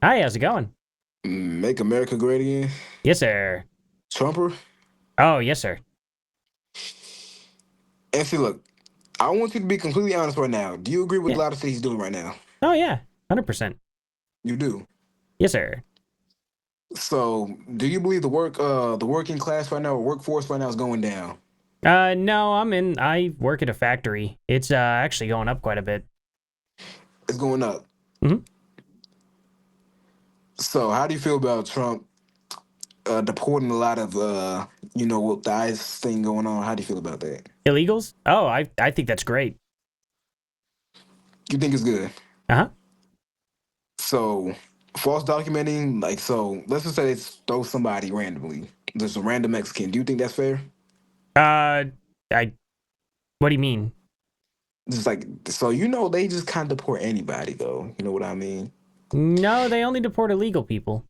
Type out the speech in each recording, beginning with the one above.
Hi, how's it going? Make America great again. Yes, sir. Trumper. Oh, yes, sir. And see, look, I want you to be completely honest right now. Do you agree with a Yeah. lot of things he's doing right now? Oh, yeah. 100%. You do. Yes, sir. So, do you believe the working class right now, or workforce right now, is going down? No, I work at a factory. It's actually going up quite a bit. It's going up. Hmm. So, how do you feel about Trump deporting a lot of, with the ICE thing going on? How do you feel about that? Illegals? Oh, I think that's great. You think it's good? Uh-huh. So, false documenting, like, so let's just say they throw somebody randomly. There's a random Mexican. Do you think that's fair? Uh, I, what do you mean? Just like so, they just kind of deport anybody though. You know what I mean? No, they only deport illegal people.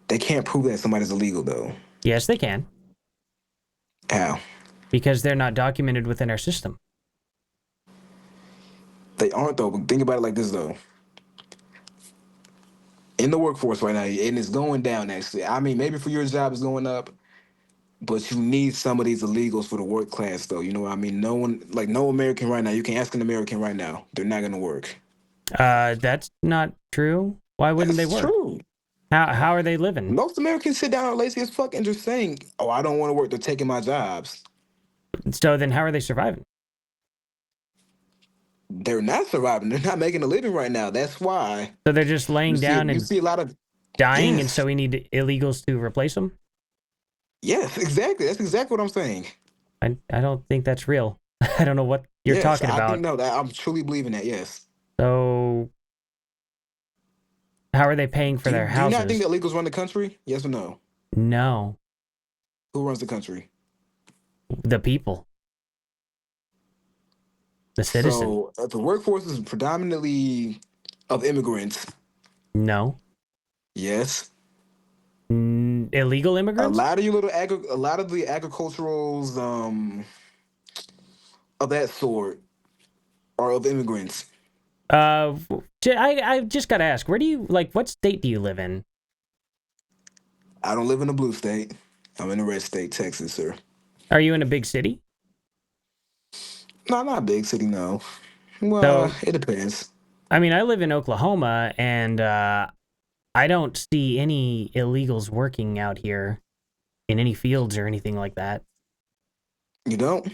They can't prove that somebody's illegal though. Yes, they can, How? because they're not documented within our system. They aren't though. But think about it like this though. In the workforce right now, and it's going down actually. I mean, maybe for your job it's going up, but you need some of these illegals for the work class though. You know what I mean? No one, like no American right now. You can ask an American right now. They're not gonna work. That's not true. Why wouldn't they That's work? true. How are they living? Most Americans sit down and lazy as fuck and just saying, "Oh, I don't want to work. They're taking my jobs." So then how are they surviving? They're not surviving. They're not making a living right now. That's why So they're just you laying see down you and see a lot of dying, and so yes. we need illegals to replace them? Yes, exactly. That's exactly what I'm saying. I don't think that's real. I don't know what you're Yes, talking I think about. no, that I'm truly believing that. Yes. So, how are they paying for their Do you not think houses? that illegals run the country? Yes or no? No, Who runs the country? the people, the citizen. So the workforce is predominantly of immigrants. No, Yes. illegal immigrants. A lot of the agriculturals of that sort are of immigrants. I just gotta ask, where do you like? What state do you live in? I don't live in a blue state. I'm in a red state, Texas, sir. Are you in a big city? No, not a big city, no. Well, So, it depends. I mean, I live in Oklahoma, and I don't see any illegals working out here in any fields or anything like that. You don't?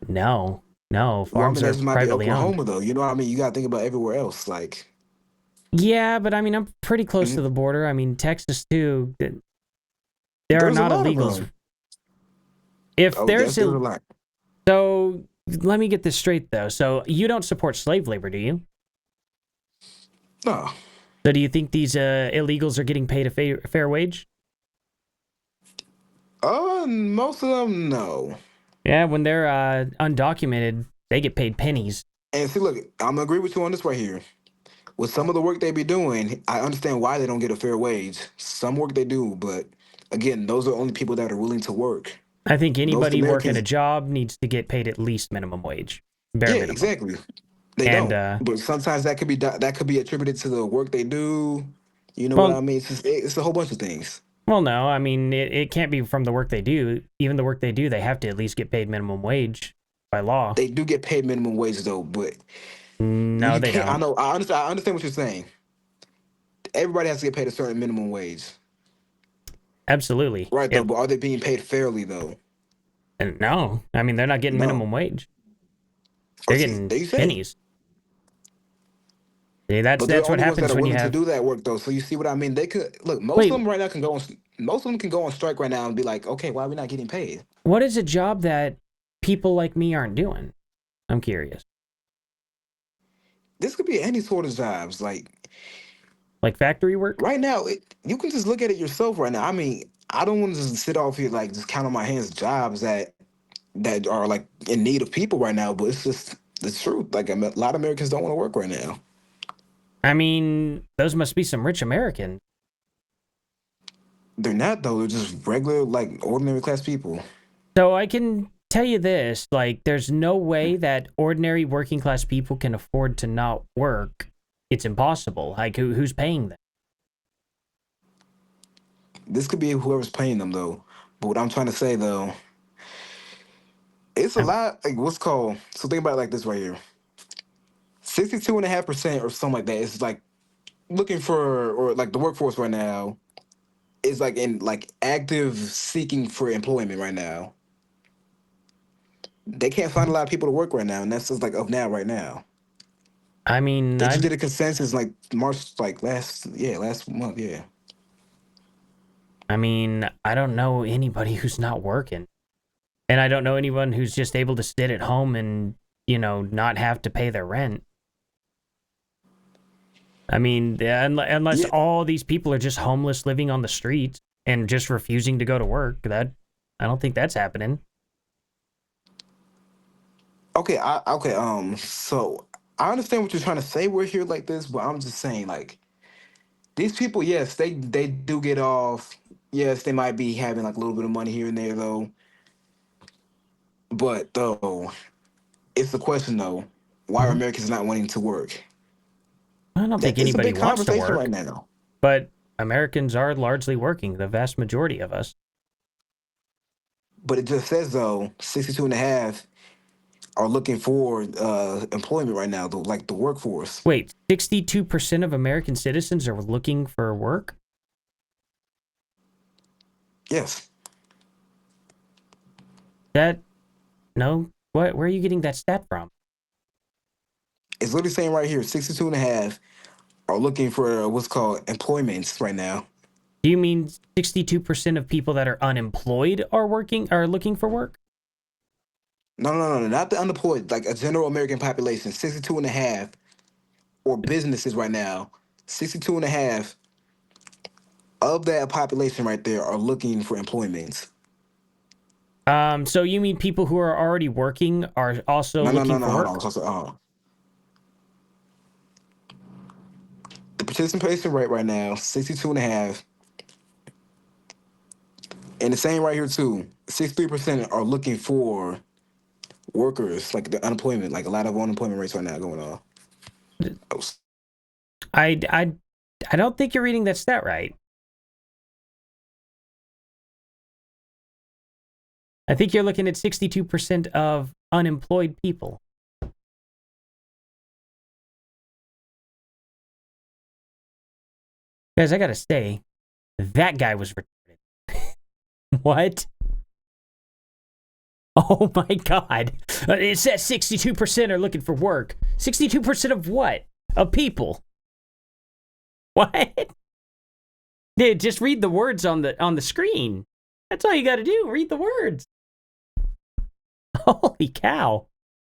No, no, Well, I farms mean, that are just might be privately owned. Oklahoma, though. You know what I mean? You got to think about everywhere else. Like, Yeah, but I mean, I'm pretty close to mhm. the border. I mean, Texas too. There are There's a not lot of illegals. them. If Oh, yes, there's there's a a lot. so, let me get this straight though. So you don't support slave labor, do you? No. So do you think these illegals are getting paid a fair wage? Most of them, no. Yeah, when they're undocumented, they get paid pennies. And see, look, I'm gonna agree with you on this right here. With some of the work they be doing, I understand why they don't get a fair wage. Some work they do, but again, those are only people that are willing to work. I think Most anybody working a Americans, job needs to get paid at least minimum wage, bare yeah, minimum. exactly. They And don't. But sometimes that could be attributed to the work they do. You know what I well, mean? It's a whole bunch of things. well, no, I mean it can't be from the work they do. Even the work they do, they have to at least get paid minimum wage by law. They do get paid minimum wage though, but No, you they can't. I don't. know. I understand what you're saying. Everybody has to get paid a certain minimum wage, Absolutely. right? Though, but are they being paid fairly though? And no, I mean they're not getting No. minimum wage. Oh, They're see, getting there you say. pennies. Yeah, that's But they're the that's what only ones that happens are when you willing to have. do that work though. So you see what I mean? They could look. Wait, Most of them can go on strike right now and be like, okay, why are we not getting paid? what is a job that people like me aren't doing? I'm curious. This could be any sort of jobs. Like Like factory work? right now, you can just look at it yourself right now. I mean, I don't want to just sit off here like just count on my hands jobs that are like in need of people right now. But it's just the truth. Like a lot of Americans don't want to work right now. I mean, those must be some rich Americans. They're not though. They're just regular, like ordinary class people. So I can tell you this, like there's no way that ordinary working class people can afford to not work. It's impossible. Like who's paying them? This could be whoever's paying them though. But what I'm trying to say though, it's a I'm, lot like what's called. So think about it like this right here. 62.5% or something like that. It's like looking for or like the workforce right now is like in like active seeking for employment right now. They can't find a lot of people to work right now, and that's just like of now right now. I mean, They just I did a consensus like March like last month, yeah. I mean, I don't know anybody who's not working. And I don't know anyone who's just able to sit at home and, not have to pay their rent. I mean, unless Yeah. all these people are just homeless living on the streets and just refusing to go to work, I don't think that's happening. Okay, so I understand what you're trying to say. We're here like this, but I'm just saying, like, these people, yes, they do get off. Yes, they might be having like a little bit of money here and there though. But though, it's the question though, why are Mhm. Americans not wanting to work? I don't think That it's a anybody big wants to conversation right work, now. but Americans are largely working, the vast majority of us. But it just says though, 62 and a half are looking for employment right now, though, like the workforce. Wait, 62% of American citizens are looking for work? Yes. That, no? Where are you getting that stat from? It's literally saying right here, 62 and a half are looking for what's called employments right now. Do you mean 62% of people that are unemployed are looking for work? No, not the unemployed, like a general American population, 62 and a half, or businesses right now, 62 and a half of that population right there are looking for employments. So you mean people who are already working are also looking for Hold on. work? The participation rate right now, 62 and a half, and the same right here too, 63% are looking for workers, like the unemployment, like a lot of unemployment rates right now going on. Oh, I, I, I don't think you're reading that stat right. I think you're looking at 62% of unemployed people. Guys, I gotta say, that guy was retarded. What? Oh my god. It says 62% are looking for work. 62% of what? Of people. What? Dude, just read the words on the screen. That's all you gotta do. Read the words. Holy cow.